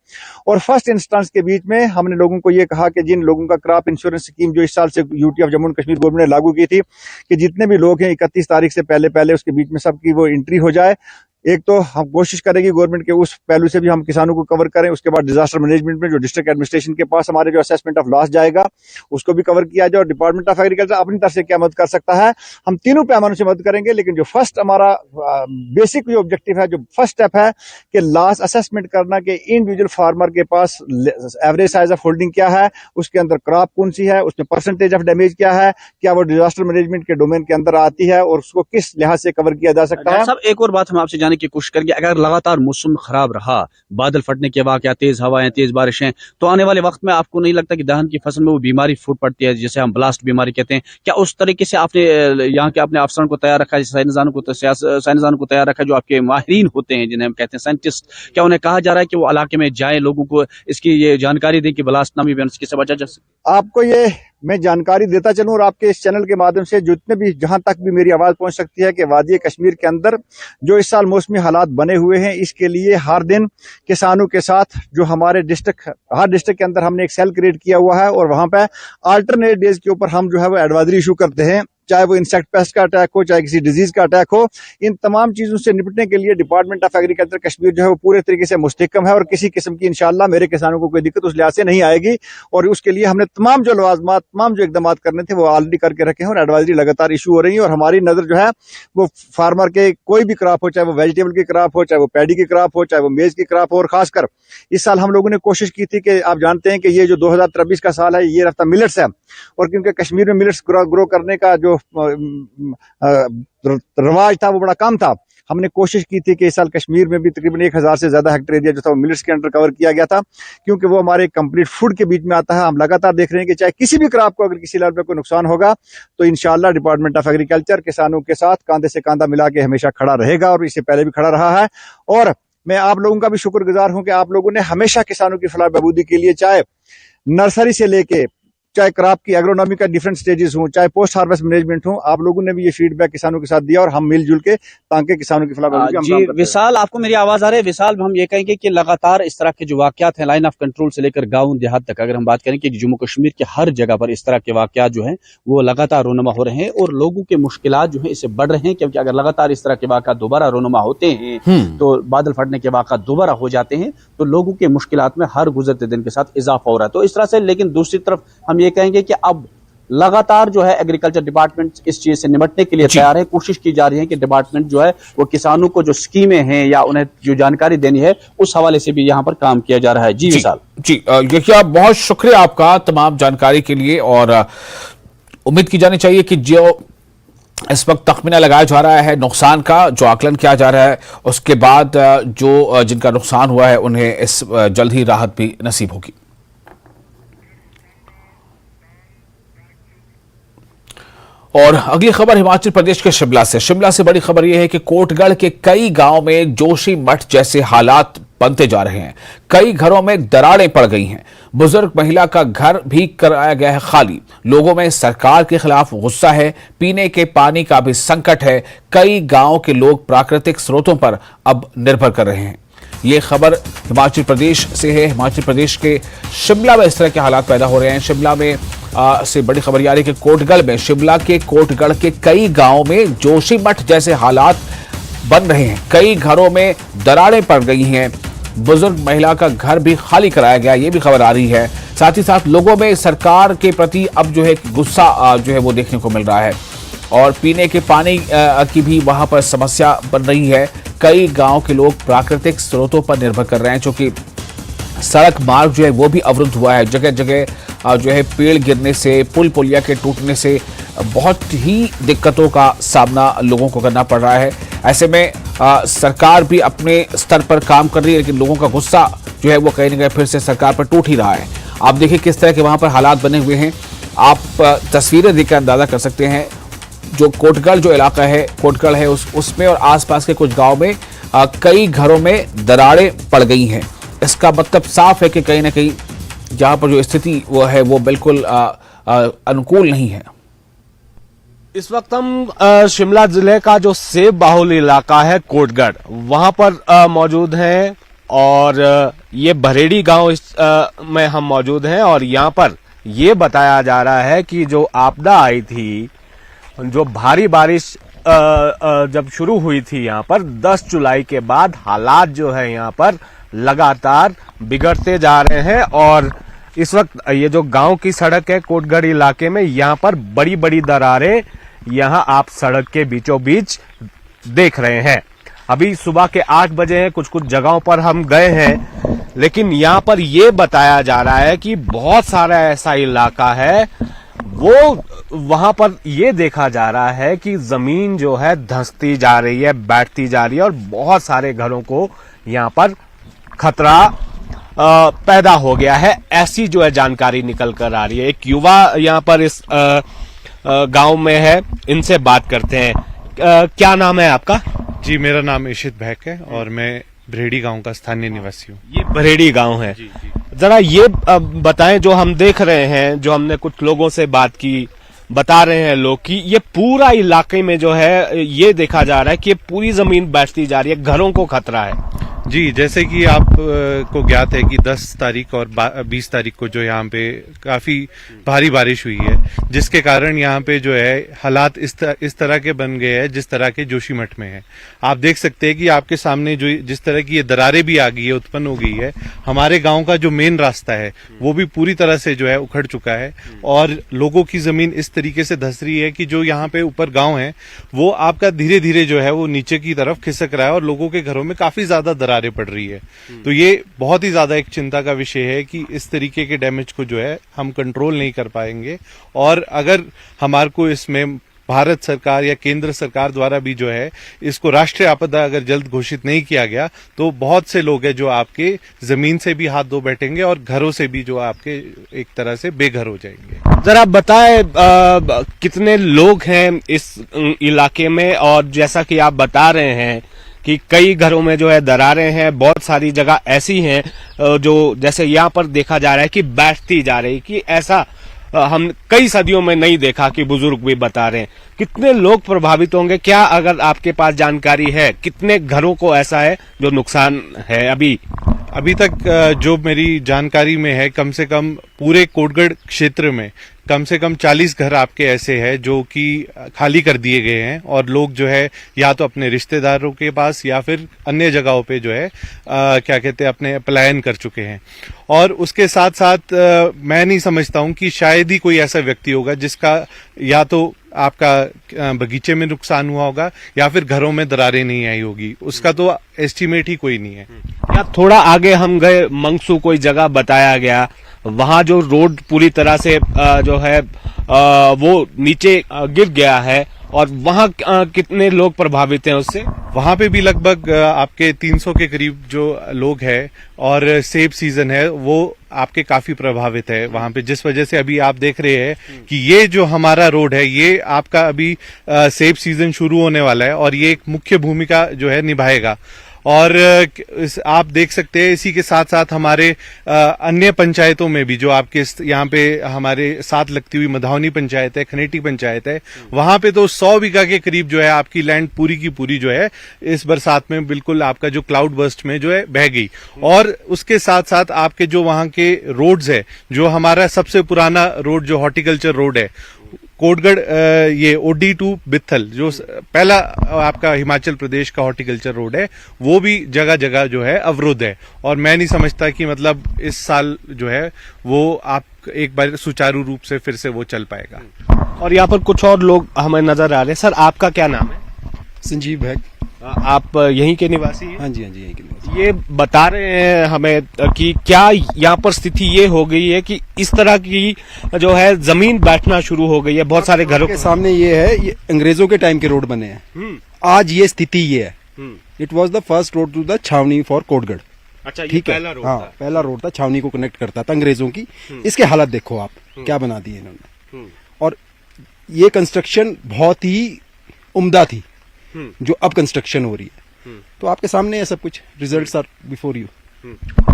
और फर्स्ट इंस्टेंस के बीच में हमने लोगों को ये कहा कि जिन लोगों का क्रॉप इंश्योरेंस स्कीम जो इस साल से UT of Jammu and Kashmir government ने लागू की थी कि जितने भी लोग हैं 31 तारीख से पहले उसके बीच में सबकी वो एंट्री हो जाए। एक तो हम कोशिश करेंगे गवर्नमेंट के उस पहलू से भी हम किसानों को कवर करें, उसके बाद डिजास्टर मैनेजमेंट में जो डिस्ट्रिक्ट एडमिनिस्ट्रेशन के पास हमारे जो असेसमेंट ऑफ लॉस जाएगा उसको भी कवर किया जाए और डिपार्टमेंट ऑफ एग्रीकल्चर अपनी तरफ से क्या मदद कर सकता है, हम तीनों पैमानों से मदद करेंगे। लेकिन जो फर्स्ट हमारा बेसिक जो ऑब्जेक्टिव है, जो फर्स्ट स्टेप है कि लॉस असेसमेंट करना कि इंडिविजुअल फार्मर के पास एवरेज साइज ऑफ होल्डिंग क्या है, उसके अंदर क्रॉप कौन सी है, उसमें परसेंटेज ऑफ डैमेज क्या है, क्या वो डिजास्टर मैनेजमेंट के डोमेन के अंदर आती है और उसको किस लिहाज से कवर किया जा सकता है। सब एक और बात हम आपसे जानने की कोशिश करेंगे, अगर लगातार मौसम खराब रहा, बादल फटने के वाकया, तेज हवाएं, तेज बारिशें, तो आने वाले वक्त में आपको नहीं लगता कि दलहन की फसल में वो बीमारी फूट पड़ती है जिसे हम ब्लास्ट बीमारी कहते हैं? क्या उस तरीके से आपने यहाँ के अपने अफसरों को तैयार रखा है, साइंसदानों को तैयार रखा है, जो आपके माहिरीन होते हैं जिन्हें हम कहते हैं साइंटिस्ट, क्या उन्हें कहा जा रहा है कि वो इलाके में जाए, लोगों को इसकी ये जानकारी दें कि ब्लास्ट नामी बीमारी से बचा जा सके? आपको ये मैं जानकारी देता चलूं और आपके इस चैनल के माध्यम से जितने भी जहां तक भी मेरी आवाज पहुंच सकती है कि वादी कश्मीर के अंदर जो इस साल मौसमी हालात बने हुए हैं, इसके लिए हर दिन किसानों के साथ जो हमारे हर डिस्ट्रिक्ट के अंदर हमने एक सेल क्रिएट किया हुआ है और वहां पे अल्टरनेट डेज के ऊपर हम जो है वो एडवाइजरी इशू करते हैं, चाहे वो इंसेक्ट पेस्ट का अटैक हो, चाहे किसी डिजीज का अटैक हो। इन तमाम चीजों से निपटने के लिए डिपार्टमेंट ऑफ एग्रीकल्चर कश्मीर जो है वो पूरे तरीके से मुस्तहकम है और किसी किस्म की इंशाल्लाह मेरे किसानों को कोई दिक्कत उस लिहाज से नहीं आएगी। और उसके लिए हमने तमाम जो लवाजमात, तमाम जो इकदाम करने थे वो ऑलरेडी करके रखे हैं और एडवाइजरी लगातार इशू हो रही है। और हमारी नजर जो है वो फार्मर के कोई भी क्रॉप हो, चाहे वो वेजिटेबल की क्रॉप हो, चाहे वो पैडी की क्रॉप हो, चाहे वो मेज की क्रॉप हो, और खासकर इस साल हम लोगों ने कोशिश की थी कि आप जानते हैं कि ये जो 2023 का साल है ये रफ्ता मिलेट्स है और क्योंकि कश्मीर में मिलेट्स ग्रो करने का जो रवाज था वो बड़ा कम था, हमने कोशिश की थी कि इस साल कश्मीर में भी तकरीबन 1000 से ज्यादा हेक्टेयर एरिया जो था वो मिलेट्स के अंडर कवर किया गया था, क्योंकि वो हमारे कंप्लीट फूड के बीच में आता है। हम लगातार देख रहे हैं कि चाहे किसी भी क्रॉप को अगर किसी लेवल पे कोई नुकसान होगा तो इंशाल्लाह डिपार्टमेंट ऑफ एग्रीकल्चर किसानों के साथ कांधे से कांधा मिला के हमेशा खड़ा रहेगा और इससे पहले भी खड़ा रहा है। और मैं आप लोगों का भी शुक्रगुजार हूं कि आप लोगों ने हमेशा किसानों की फलाह बहबूदी के लिए, चाहे नर्सरी से लेके चाहे क्रॉप की एग्रोनॉमी का डिफरेंट स्टेजेस हों, चाहे पोस्ट हार्वेस्ट मैनेजमेंट हो, आप लोगों ने भी ये फीडबैक किसानों के साथ दिया और हम मिलजुल के ताकि किसानों की फलाह जी विशाल, आपको मेरी आवाज आ रही है? विशाल, हम ये कहेंगे कि लगातार इस तरह के जो वाकयात हैं लाइन ऑफ कंट्रोल से लेकर गांव देहात तक, अगर हम बात करें कि जम्मू कश्मीर के हर जगह पर इस तरह के वाकयात जो हैं वो लगातार रोनुमा हो रहे हैं और लोगों के मुश्किलात जो है इससे बढ़ रहे हैं, क्योंकि अगर लगातार इस तरह के वाकयात दोबारा रोनुमा होते हैं तो बादल फटने के वाकयात दोबारा हो जाते हैं तो लोगों के मुश्किलात में हर गुजरते दिन के साथ इजाफा हो रहा है। तो इस तरह से, लेकिन दूसरी तरफ हम ये कहेंगे कि अब लगातार जो है एग्रीकल्चर डिपार्टमेंट इस चीज से निपटने के लिए तैयार है, कोशिश की जा रही है कि डिपार्टमेंट जो है वो किसानों को जो स्कीमें हैं या उन्हें जो जानकारी देनी है उस हवाले से भी यहाँ पर काम किया जा रहा है। जी विशाल। जी देखिए, बहुत शुक्रिया आपका तमाम जानकारी के लिए और उम्मीद की जानी चाहिए कि जो इस वक्त तखमीना लगाया जा रहा है नुकसान का, जो आकलन किया जा रहा है, उसके बाद जो जिनका नुकसान हुआ है उन्हें इस जल्द ही राहत भी नसीब होगी। और अगली खबर हिमाचल प्रदेश के शिमला से बड़ी खबर यह है कि कोटगढ़ के कई गांव में जोशी मठ जैसे हालात बनते जा रहे हैं। कई घरों में दरारें पड़ गई हैं। बुजुर्ग महिला का घर भी कराया गया है खाली। लोगों में सरकार के खिलाफ गुस्सा है। पीने के पानी का भी संकट है। कई गांव के लोग प्राकृतिक स्रोतों पर अब निर्भर कर रहे हैं। ये खबर हिमाचल प्रदेश से है। हिमाचल प्रदेश के शिमला में इस तरह के हालात पैदा हो रहे हैं। शिमला में से बड़ी खबर यह आ रही है कि कोटगढ़ में शिमला के कोटगढ़ के कई गांवों में जोशी मठ जैसे हालात बन रहे हैं। कई घरों में दरारें पड़ गई हैं। बुजुर्ग महिला का घर भी खाली कराया गया, ये भी खबर आ रही है। साथ ही साथ लोगों में सरकार के प्रति अब जो है गुस्सा जो है वो देखने को मिल रहा है और पीने के पानी की भी वहां पर समस्या बन रही है। कई गांव के लोग प्राकृतिक स्रोतों पर निर्भर कर रहे हैं, क्योंकि सड़क मार्ग जो है वो भी अवरुद्ध हुआ है। जगह जगह जो है पेड़ गिरने से, पुल पुलिया के टूटने से बहुत ही दिक्कतों का सामना लोगों को करना पड़ रहा है। ऐसे में सरकार भी अपने स्तर पर काम कर रही है, लेकिन लोगों का गुस्सा जो है वो कहीं ना कहीं फिर से सरकार पर टूट ही रहा है। आप देखिए किस तरह के वहां पर हालात बने हुए हैं। आप तस्वीरें देखकर अंदाजा कर सकते हैं। जो कोटगढ़ जो इलाका है, कोटगढ़ है, उसमें और आसपास के कुछ गांव में कई घरों में दरारें पड़ गई हैं। इसका मतलब साफ है कि कहीं ना कहीं जहां पर जो स्थिति वो है वो बिल्कुल अनुकूल नहीं है। इस वक्त हम शिमला जिले का जो सेब बाहुल इलाका है कोटगढ़, वहां पर मौजूद हैं और ये भरेड़ी गांव में हम मौजूद हैं और यहां पर ये बताया जा रहा है कि जो आपदा आई थी, जो भारी बारिश जब शुरू हुई थी यहाँ पर 10 जुलाई के बाद हालात जो है यहाँ पर लगातार बिगड़ते जा रहे हैं और इस वक्त ये जो गांव की सड़क है कोटगढ़ इलाके में, यहाँ पर बड़ी बड़ी दरारें यहाँ आप सड़क के बीचों बीच देख रहे हैं। अभी सुबह के 8 बजे हैं, कुछ कुछ जगहों पर हम गए हैं, लेकिन यहाँ पर ये बताया जा रहा है कि बहुत सारा ऐसा इलाका है वो वहां पर ये देखा जा रहा है कि जमीन जो है धंसती जा रही है, बैठती जा रही है और बहुत सारे घरों को यहाँ पर खतरा पैदा हो गया है। ऐसी जो है जानकारी निकल कर आ रही है। एक युवा यहाँ पर इस गांव में है, इनसे बात करते हैं। क्या नाम है आपका? जी, मेरा नाम इशित भैक है और मैं भरेड़ी गांव का स्थानीय निवासी हूँ। ये भरेड़ी गांव है। जरा ये बताएं, जो हम देख रहे हैं, जो हमने कुछ लोगों से बात की, बता रहे हैं लोग कि ये पूरा इलाके में जो है ये देखा जा रहा है कि ये पूरी जमीन बैठती जा रही है, घरों को खतरा है। जी, जैसे कि आप को ज्ञात है कि 10 तारीख और 20 तारीख को जो यहाँ पे काफी भारी बारिश हुई है, जिसके कारण यहाँ पे जो है हालात इस तरह के बन गए हैं जिस तरह के जोशीमठ में है। आप देख सकते हैं कि आपके सामने जो जिस तरह की ये दरारें भी आ गई है, उत्पन्न हो गई है। हमारे गांव का जो मेन रास्ता है वो भी पूरी तरह से जो है उखड़ चुका है और लोगों की जमीन इस तरीके से धंस रही है कि जो यहाँ पे ऊपर गाँव है वो आपका धीरे धीरे जो है वो नीचे की तरफ खिसक रहा है और लोगों के घरों में काफी ज्यादा दरारें पड़ रही है। तो ये बहुत ही ज्यादा एक चिंता का विषय है कि इस तरीके के डैमेज को जो है हम कंट्रोल नहीं कर पाएंगे और अगर हमारे को इसमें भारत सरकार या केंद्र सरकार द्वारा भी जो है इसको राष्ट्रीय आपदा अगर जल्द घोषित नहीं किया गया तो बहुत से लोग हैं जो आपके जमीन से भी हाथ धो बैठेंगे और घरों से भी जो आपके एक तरह से बेघर हो जाएंगे। जरा बताएं कितने लोग हैं इस इलाके में और जैसा कि आप बता रहे हैं कि कई घरों में जो है दरारें हैं, बहुत सारी जगह ऐसी हैं जो जैसे यहाँ पर देखा जा रहा है कि बैठती जा रही, कि ऐसा हम कई सदियों में नहीं देखा, कि बुजुर्ग भी बता रहे हैं। कितने लोग प्रभावित होंगे, क्या अगर आपके पास जानकारी है, कितने घरों को ऐसा है जो नुकसान है? अभी तक जो मेरी जानकारी में है, कम से कम पूरे कोटगढ़ क्षेत्र में कम से कम 40 घर आपके ऐसे हैं जो कि खाली कर दिए गए हैं और लोग जो है या तो अपने रिश्तेदारों के पास या फिर अन्य जगहों पे जो है क्या कहते हैं अपने पलायन कर चुके हैं। और उसके साथ साथ मैं नहीं समझता हूं कि शायद ही कोई ऐसा व्यक्ति होगा जिसका या तो आपका बगीचे में नुकसान हुआ होगा या फिर घरों में दरारें नहीं आई होगी, उसका तो एस्टिमेट ही कोई नहीं है। या थोड़ा आगे हम गए, मंगसू कोई जगह बताया गया, वहां जो रोड पूरी तरह से जो है वो नीचे गिर गया है और वहां कितने लोग प्रभावित हैं उससे? वहां पे भी लगभग आपके 300 के करीब जो लोग हैं और सेब सीजन है वो आपके काफी प्रभावित है वहां पे, जिस वजह से अभी आप देख रहे हैं कि ये जो हमारा रोड है ये आपका अभी सेब सीजन शुरू होने वाला है और ये एक मुख्य भूमिका जो है निभाएगा। और आप देख सकते हैं इसी के साथ साथ हमारे अन्य पंचायतों में भी जो आपके यहाँ पे हमारे साथ लगती हुई मधावनी पंचायत है, खनेटी पंचायत है, वहां पे तो 100 बीघा के करीब जो है आपकी लैंड पूरी की पूरी जो है इस बरसात में बिल्कुल आपका जो क्लाउड बर्स्ट में जो है बह गई। और उसके साथ साथ आपके जो वहां के रोड्स है, जो हमारा सबसे पुराना रोड जो हॉर्टिकल्चर रोड है कोटगढ़, ये ओडी टू बित्थल जो पहला आपका हिमाचल प्रदेश का हॉर्टिकल्चर रोड है, वो भी जगह जगह जो है अवरुद्ध है। और मैं नहीं समझता कि मतलब इस साल जो है वो आप एक बार सुचारू रूप से फिर से वो चल पाएगा। और यहाँ पर कुछ और लोग हमें नजर आ रहे हैं। सर, आपका क्या नाम है? संजीव भैग। आप यहीं के निवासी हैं? हाँ जी, यहीं के निवासी। ये बता रहे हैं हमें कि क्या यहाँ पर स्थिति ये हो गई है कि इस तरह की जो है जमीन बैठना शुरू हो गई है बहुत सारे घरों के सामने। ये है, ये अंग्रेजों के टाइम के रोड बने हैं। आज ये स्थिति ये है। It was the first road to the chhavni for Kotgarh. अच्छा, ठीक है। हाँ, पहला रोड था, छावनी को कनेक्ट करता था अंग्रेजों की। इसके हालत देखो आप, क्या बना दिए इन्होंने। और ये कंस्ट्रक्शन बहुत ही उम्दा थी जो अब कंस्ट्रक्शन हो रही है। तो आपके सामने है सब कुछ, रिजल्ट्स आर बिफोर यू।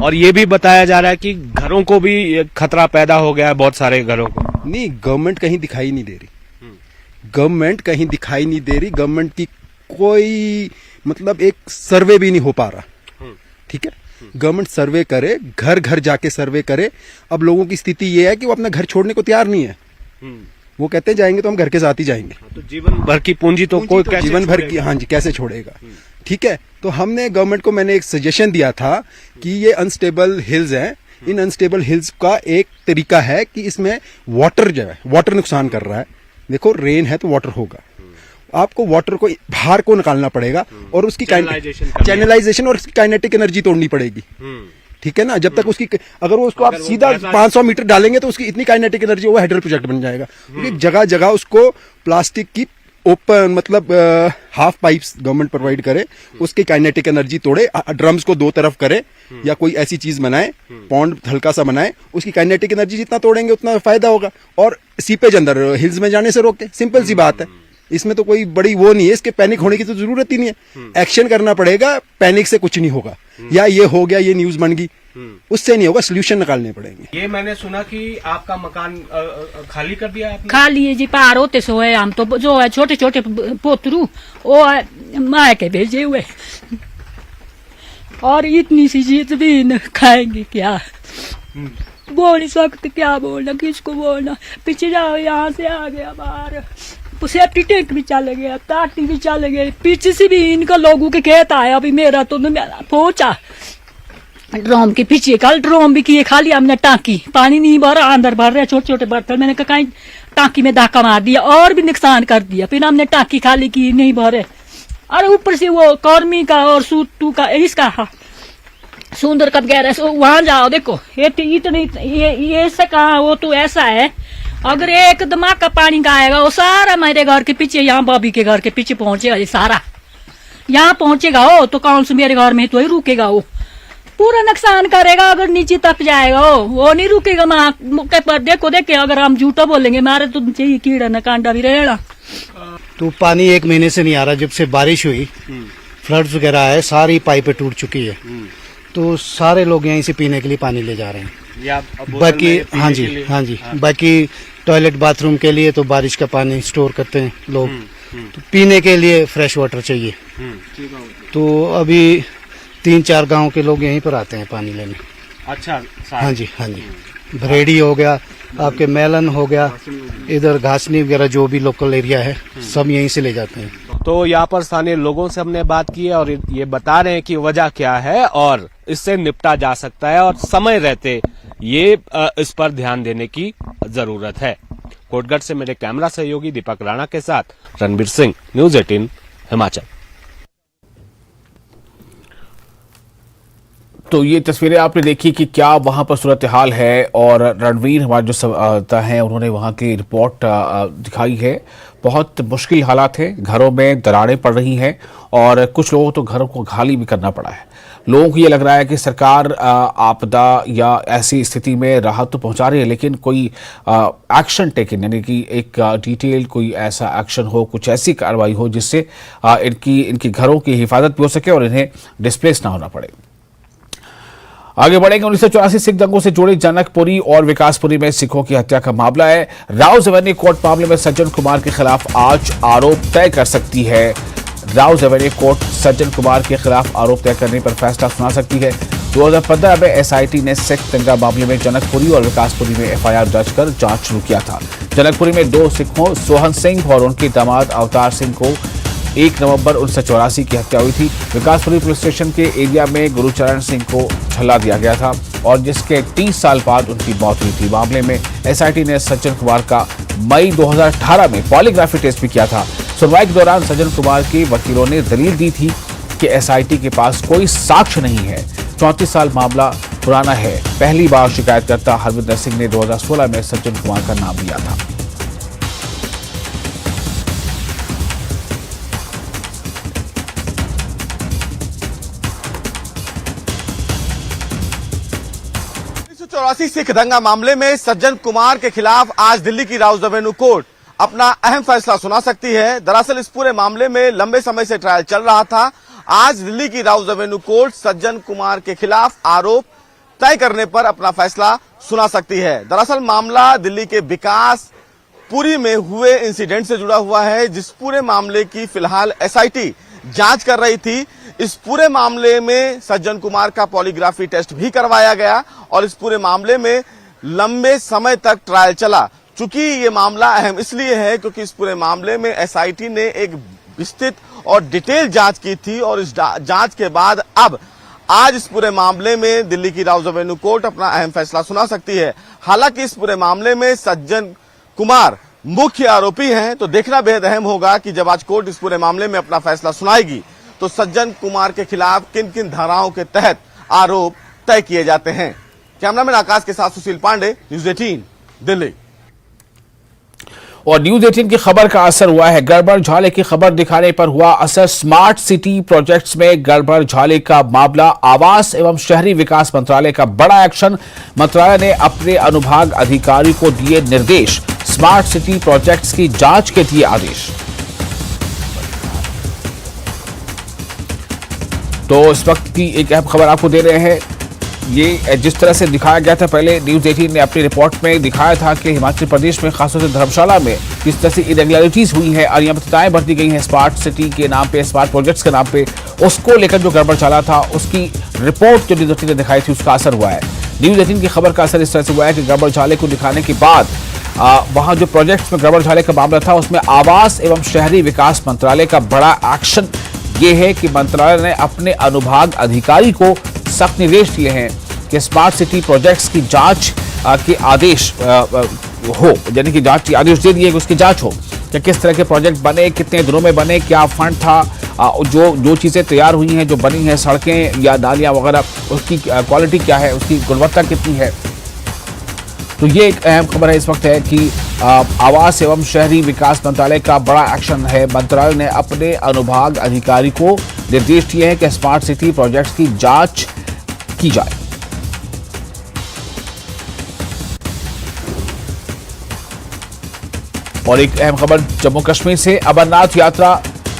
और ये भी बताया जा रहा है कि घरों को भी खतरा पैदा हो गया है, बहुत सारे घरों को। नहीं, गवर्नमेंट कहीं दिखाई नहीं दे रही। गवर्नमेंट कहीं दिखाई नहीं दे रही। गवर्नमेंट की कोई मतलब एक सर्वे भी नहीं हो पा रहा। ठीक है, गवर्नमेंट सर्वे करे, घर घर जाके सर्वे करे। अब लोगों की स्थिति ये है कि वो अपना घर छोड़ने को तैयार नहीं है। वो कहते हैं जाएंगे तो हम घर के साथ ही जाएंगे। तो जीवन भर की पूंजी तो कोई कैसे जीवन भर की, हाँ जी, कैसे छोड़ेगा। ठीक है, तो हमने गवर्नमेंट को, मैंने एक सजेशन दिया था कि ये अनस्टेबल हिल्स हैं, इन अनस्टेबल हिल्स का एक तरीका है कि इसमें वाटर जो है, वाटर नुकसान कर रहा है। देखो, रेन है तो वाटर होगा, आपको वाटर को बाहर को निकालना पड़ेगा और उसकी चैनलाइजेशन और उसकी काइनेटिक एनर्जी तोड़नी पड़ेगी। ठीक है ना, जब तक उसकी, अगर वो उसको आप सीधा 500 मीटर डालेंगे तो उसकी इतनी काइनेटिक एनर्जी, वो हाइड्रल प्रोजेक्ट बन जाएगा। क्योंकि जगह जगह उसको प्लास्टिक की ओपन मतलब हाफ पाइप्स गवर्नमेंट प्रोवाइड करे, उसकी काइनेटिक एनर्जी तोड़े, ड्रम्स को दो तरफ करे या कोई ऐसी चीज बनाए, पॉन्ड हल्का सा बनाए, उसकी काइनेटिक एनर्जी जितना तोड़ेंगे उतना फायदा होगा और सीपेज अंदर हिल्स में जाने से रोकते। सिंपल सी बात है, इसमें तो कोई बड़ी वो नहीं है, इसके पैनिक होने की तो जरूरत ही नहीं है। एक्शन करना पड़ेगा, पैनिक से कुछ नहीं होगा। या ये हो गया, ये न्यूज बन गई, उससे नहीं होगा, सोल्यूशन निकालने पड़ेंगे। ये मैंने सुना कि आपका मकान खाली कर दिया आपने? खाली है जी, पार होते सो है। हम तो जो है छोटे छोटे पोतरू वो माँ के भेजे हुए, और इतनी सी चीज भी खाएंगे क्या? बोल नहीं सकते, क्या बोलना, किसको बोलना। पीछे जाओ, यहाँ से आ गया बाहर, सेफ्टी टैंक भी चल गया, टाटी भी चल गए, पीछे से भी इनका लोगों के खेत आया। अभी मेरा तो पहुंचा ड्रम के पीछे, कल ड्रम भी किए खाली हमने, टांकी पानी नहीं भरा, अंदर भर रहे छोटे छोटे बर्तन। मैंने कहा टांकी में धक्का मार दिया और भी नुकसान कर दिया। फिर हमने टांकी खाली की, नहीं भरे। अरे ऊपर से वो कर्मी का और सूटू का, इसका सुंदर कब गया रहे, वहां जाओ देखो, इतनी ये से कहा, वो तो ऐसा है, अगर एक दिमाग का पानी का आएगा वो सारा मेरे घर के पीछे, यहाँ भाभी के घर के पीछे पहुंचेगा, ये सारा यहाँ पहुंचेगा। हो तो कौन से मेरे घर में तो ही रुकेगा, वो पूरा नुकसान करेगा। अगर नीचे तक जाएगा वो नहीं रुकेगा। मौके पर देखो देखे, अगर हम झूठा बोलेंगे मारे तो चाहिए कीड़ा न कांडा भी रहेगा। तो पानी 1 महीने से नहीं आ रहा, जब से बारिश हुई, फ्लड्स वगैरह है, सारी पाइपें टूट चुकी है। तो सारे लोग यहीं से पीने के लिए पानी ले जा रहे हैं। बाकी हाँ जी, बाकी टॉयलेट बाथरूम के लिए तो बारिश का पानी स्टोर करते हैं लोग, तो पीने के लिए फ्रेश वाटर चाहिए। तो अभी 3-4 गांव के लोग यहीं पर आते हैं पानी लेने। अच्छा, हाँ जी, भरेड़ी हो गया, आपके मेलन हो गया, इधर घासनी वगैरह जो भी लोकल एरिया है, सब यहीं से ले जाते हैं। तो यहाँ पर स्थानीय लोगों से हमने बात की है और ये बता रहे हैं कि वजह क्या है और इससे निपटा जा सकता है और समय रहते ये इस पर ध्यान देने की जरूरत है। कोटगढ़ से मेरे कैमरा सहयोगी दीपक राणा के साथ रणबीर सिंह, न्यूज़ 18 हिमाचल। तो ये तस्वीरें आपने देखी कि क्या वहां पर सूरत हाल है, और रणवीर हमारे जो संवाददाता हैं उन्होंने वहां की रिपोर्ट दिखाई है। बहुत मुश्किल हालात हैं, घरों में दरारें पड़ रही हैं और कुछ लोगों तो घरों को खाली भी करना पड़ा है। लोगों को ये लग रहा है कि सरकार आपदा या ऐसी स्थिति में राहत तो पहुंचा रही है, लेकिन कोई एक्शन टेकन, यानी कि एक डिटेल कोई ऐसा एक्शन हो, कुछ ऐसी कार्रवाई हो जिससे इनकी घरों की हिफाजत भी हो सके और इन्हें डिस्प्लेस ना होना पड़े। आगे बढ़ेंगे। 1984 सिख दंगों से जुड़े जनकपुरी और विकासपुरी में सिखों की हत्या का मामला है। राव ज़वेरी कोर्ट मामले में सज्जन कुमार के खिलाफ आज आरोप तय कर सकती है। राव ज़वेरी कोर्ट सज्जन कुमार के खिलाफ आरोप तय करने पर फैसला सुना सकती है। 2015 में एसआईटी ने सिख दंगा मामले में जनकपुरी और विकासपुरी में एफआईआर दर्ज कर जांच शुरू किया था। जनकपुरी में 2 सिखों सोहन सिंह और उनके दामाद अवतार सिंह को 1 नवंबर 1984 की हत्या हुई थी। विकासपुरी पुलिस स्टेशन के एरिया में गुरुचरण सिंह को छल्ला दिया गया था और जिसके 30 साल बाद उनकी मौत हुई थी। मामले में एसआईटी ने सज्जन कुमार का मई 2018 में पॉलीग्राफी टेस्ट भी किया था। सुनवाई के दौरान सज्जन कुमार के वकीलों ने दलील दी थी कि एसआईटी के पास कोई साक्ष्य नहीं है। 34 साल मामला पुराना है। पहली बार शिकायतकर्ता हरविंदर सिंह ने 2016 में सज्जन कुमार का नाम लिया था। सिख दंगा मामले में सज्जन कुमार के खिलाफ आज दिल्ली की राव ज़वेरी कोर्ट अपना अहम फैसला सुना सकती है। दरअसल इस पूरे मामले में लंबे समय से ट्रायल चल रहा था। आज दिल्ली की राव ज़वेरी कोर्ट सज्जन कुमार के खिलाफ आरोप तय करने पर अपना फैसला सुना सकती है। दरअसल मामला दिल्ली के विकासपुरी में हुए इंसिडेंट से जुड़ा हुआ है, जिस पूरे मामले की फिलहाल एसआईटी जांच कर रही थी। इस पूरे मामले में सज्जन कुमार का पॉलीग्राफी टेस्ट भी करवाया गया और इस पूरे मामले में लंबे समय तक ट्रायल चला। चूंकि ये मामला अहम इसलिए है क्योंकि इस पूरे मामले में एसआईटी ने एक विस्तृत और डिटेल जांच की थी और इस जांच के बाद अब आज इस पूरे मामले में दिल्ली की राव ज़वेरी कोर्ट अपना अहम फैसला सुना सकती है। हालांकि इस पूरे मामले में सज्जन कुमार मुख्य आरोपी हैं, तो देखना बेहद अहम होगा कि जब आज कोर्ट इस पूरे मामले में अपना फैसला सुनाएगी तो सज्जन कुमार के खिलाफ किन किन धाराओं के तहत आरोप तय किए जाते हैं। कैमरामैन आकाश के साथ सुशील पांडे, न्यूज़ 18 दिल्ली। और न्यूज़ 18 की खबर का असर हुआ है। गड़बड़ झाले की खबर दिखाने पर हुआ असर। स्मार्ट सिटी प्रोजेक्ट्स में गड़बड़ झाले का मामला। आवास एवं शहरी विकास मंत्रालय का बड़ा एक्शन। मंत्रालय ने अपने अनुभाग अधिकारी को दिए निर्देश। स्मार्ट सिटी प्रोजेक्ट्स की जांच के दिए आदेश। तो इस वक्त की एक अहम खबर आपको दे रहे हैं। ये जिस तरह से दिखाया गया था, पहले न्यूज़ 18 ने अपनी रिपोर्ट में दिखाया था कि हिमाचल प्रदेश में खासतौर से धर्मशाला में किस तरह से इरेगुलरिटीज हुई है, अनियमितताएं बरती गई हैं स्मार्ट सिटी के नाम पे, स्मार्ट प्रोजेक्ट्स के नाम पे। उसको लेकर जो गड़बड़ चला था उसकी रिपोर्ट जो न्यूज़ 18 ने दिखाई थी उसका असर हुआ है। न्यूज़ 18 की खबर का असर इस तरह से हुआ है कि गड़बड़ झाले को दिखाने के बाद वहां जो प्रोजेक्ट्स में गड़बड़ झाले का मामला था उसमें आवास एवं शहरी विकास मंत्रालय का बड़ा एक्शन ये है कि मंत्रालय ने अपने अनुभाग अधिकारी को सख्त निर्देश दिए हैं कि स्मार्ट सिटी प्रोजेक्ट्स की जांच के आदेश हो, यानी कि जांच के आदेश दे दिए कि उसकी जांच हो कि किस तरह के प्रोजेक्ट बने, कितने दिनों में बने, क्या फंड था, जो चीज़ें तैयार हुई हैं, जो बनी हैं सड़कें या नालियाँ वगैरह, उसकी क्वालिटी क्या है, उसकी गुणवत्ता कितनी है। तो ये एक अहम खबर है इस वक्त है कि आवास एवं शहरी विकास मंत्रालय का बड़ा एक्शन है। मंत्रालय ने अपने अनुभाग अधिकारी को निर्देश दिए हैं कि स्मार्ट सिटी प्रोजेक्ट्स की जांच की जाए। और एक अहम खबर जम्मू कश्मीर से। अमरनाथ यात्रा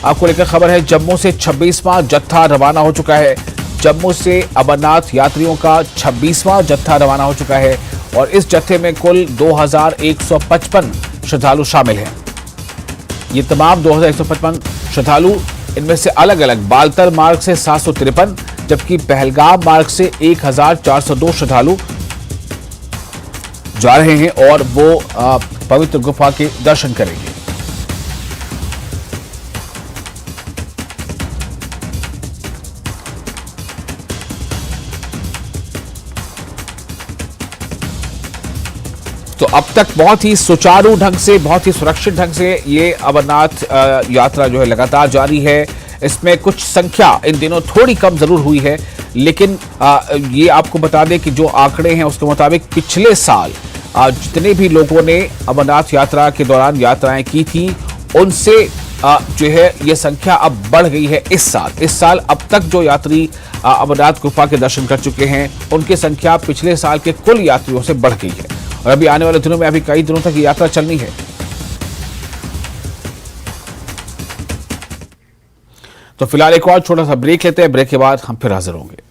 आपको लेकर खबर है। जम्मू से 26वां जत्था रवाना हो चुका है। जम्मू से अमरनाथ यात्रियों का 26वां जत्था रवाना हो चुका है और इस जत्थे में कुल 2155 श्रद्धालु शामिल हैं। ये तमाम 2155 श्रद्धालु, इनमें से अलग अलग बालतर मार्ग से 753 जबकि पहलगाम मार्ग से 1402 श्रद्धालु जा रहे हैं और वो पवित्र गुफा के दर्शन करेंगे। तो अब तक बहुत ही सुचारू ढंग से, बहुत ही सुरक्षित ढंग से ये अमरनाथ यात्रा जो है लगातार जारी है। इसमें कुछ संख्या इन दिनों थोड़ी कम जरूर हुई है, लेकिन ये आपको बता दें कि जो आंकड़े हैं उसके मुताबिक पिछले साल जितने भी लोगों ने अमरनाथ यात्रा के दौरान यात्राएं की थी उनसे जो है ये संख्या अब बढ़ गई है। इस साल अब तक जो यात्री अमरनाथ गुफा के दर्शन कर चुके हैं उनकी संख्या पिछले साल के कुल यात्रियों से बढ़ गई है और अभी आने वाले दिनों में अभी कई दिनों तक ये यात्रा चलनी है। तो फिलहाल एक और छोटा सा ब्रेक लेते हैं, ब्रेक के बाद हम फिर हाजिर होंगे।